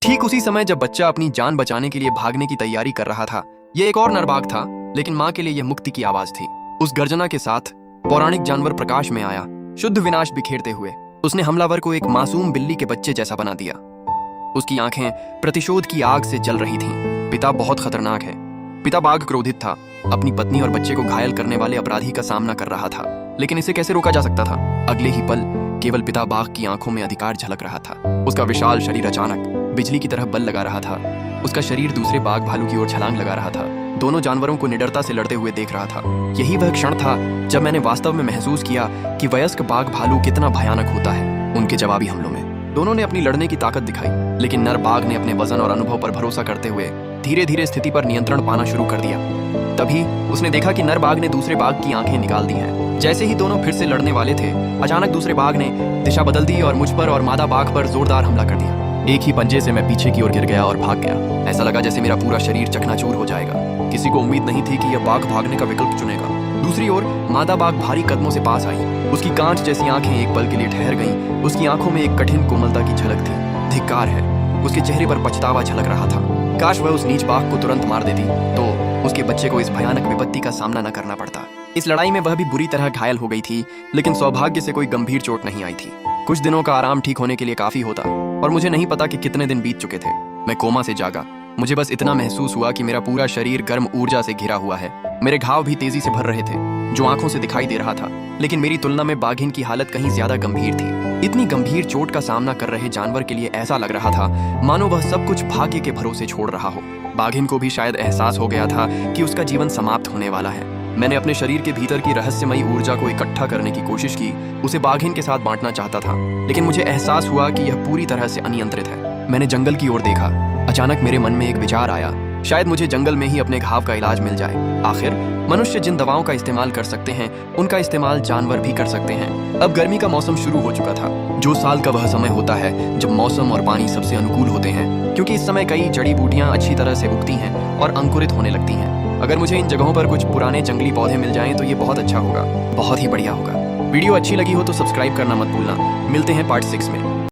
ठीक उसी समय जब बच्चा अपनी जान बचाने के लिए भागने की तैयारी कर रहा था, ये एक और नरबाग था, लेकिन माँ के लिए यह मुक्ति की आवाज थी। उस गर्जना के साथ पौराणिक जानवर प्रकाश में आया, शुद्ध विनाश बिखेरते हुए। उसने हमलावर को एक मासूम बिल्ली के बच्चे जैसा बना दिया। उसकी आंखें प्रतिशोध की आग से जल रही थीं। पिता बहुत खतरनाक है। पिता बाघ क्रोधित था, अपनी पत्नी और बच्चे को घायल करने वाले अपराधी का सामना कर रहा था, लेकिन इसे कैसे रोका जा सकता था? अगले ही पल केवल पिता बाघ की आंखों में अधिकार झलक रहा था। उसका विशाल शरीर अचानक बिजली की तरह बल लगा रहा था। उसका शरीर दूसरे बाघ भालू की ओर छलांग लगा रहा था, दोनों जानवरों को निडरता से लड़ते हुए देख रहा था। यही वह क्षण था जब मैंने वास्तव में महसूस किया कि वयस्क बाघ भालू कितना भयानक होता है। उनके जवाबी हमलों में दोनों ने अपनी लड़ने की ताकत दिखाई, लेकिन नर बाघ ने अपने वजन और अनुभव पर भरोसा करते हुए धीरे धीरे स्थिति पर नियंत्रण पाना शुरू कर दिया। तभी उसने देखा कि नर बाघ ने दूसरे बाघ की आंखें निकाल दी हैं। जैसे ही दोनों फिर से लड़ने वाले थे, अचानक दूसरे बाघ ने दिशा बदल दी और मुझ पर और मादा बाघ पर जोरदार हमला कर दिया। एक ही पंजे से मैं पीछे की ओर गिर गया और भाग गया। ऐसा लगा जैसे मेरा पूरा शरीर चकनाचूर हो जाएगा। किसी को उम्मीद नहीं थी कि यह बाघ भागने का विकल्प चुनेगा। दूसरी ओर मादा बाघ भारी कदमों से पास आई। उसकी कांच जैसी आंखें एक पल के लिए ठहर गईं। उसकी आंखों में एक कठिन कोमलता की झलक थी। धिक्कार है। उसके चेहरे पर पछतावा झलक रहा था। काश वह उस नीच बाघ को तुरंत मार देती, तो उसके बच्चे को इस भयानक विपत्ति का सामना न करना पड़ता। इस लड़ाई में वह भी बुरी तरह घायल हो गई थी, लेकिन सौभाग्य से कोई गंभीर चोट नहीं आई थी। कुछ दिनों का आराम ठीक होने के लिए काफी होता, और मुझे नहीं पता कि कितने दिन बीत चुके थे। मैं कोमा से जागा। मुझे बस इतना महसूस हुआ कि मेरा पूरा शरीर गर्म ऊर्जा से घिरा हुआ है। मेरे घाव भी तेजी से भर रहे थे, जो आंखों से दिखाई दे रहा था, लेकिन मेरी तुलना में बाघिन की हालत कहीं ज्यादा गंभीर थी। इतनी गंभीर चोट का सामना कर रहे जानवर के लिए ऐसा लग रहा था मानो वह सब कुछ भाग्य के भरोसे छोड़ रहा हो। बाघिन को भी शायद एहसास हो गया था कि उसका जीवन समाप्त होने वाला है। मैंने अपने शरीर के भीतर की रहस्यमयी ऊर्जा को इकट्ठा करने की कोशिश की, उसे बाघिन के साथ बांटना चाहता था, लेकिन मुझे एहसास हुआ कि यह पूरी तरह से अनियंत्रित है। मैंने जंगल की ओर देखा। अचानक मेरे मन में एक विचार आया, शायद मुझे जंगल में ही अपने घाव का इलाज मिल जाए। आखिर मनुष्य जिन दवाओं का इस्तेमाल कर सकते हैं, उनका इस्तेमाल जानवर भी कर सकते हैं। अब गर्मी का मौसम शुरू हो चुका था, जो साल का वह समय होता है जब मौसम और पानी सबसे अनुकूल होते हैं, क्योंकि इस समय कई जड़ी बूटियां अच्छी तरह से उगती हैं और अंकुरित होने लगती हैं। अगर मुझे इन जगहों पर कुछ पुराने जंगली पौधे मिल जाएं तो ये बहुत अच्छा होगा, बहुत ही बढ़िया होगा। वीडियो अच्छी लगी हो तो सब्सक्राइब करना मत भूलना। मिलते हैं पार्ट 6 में।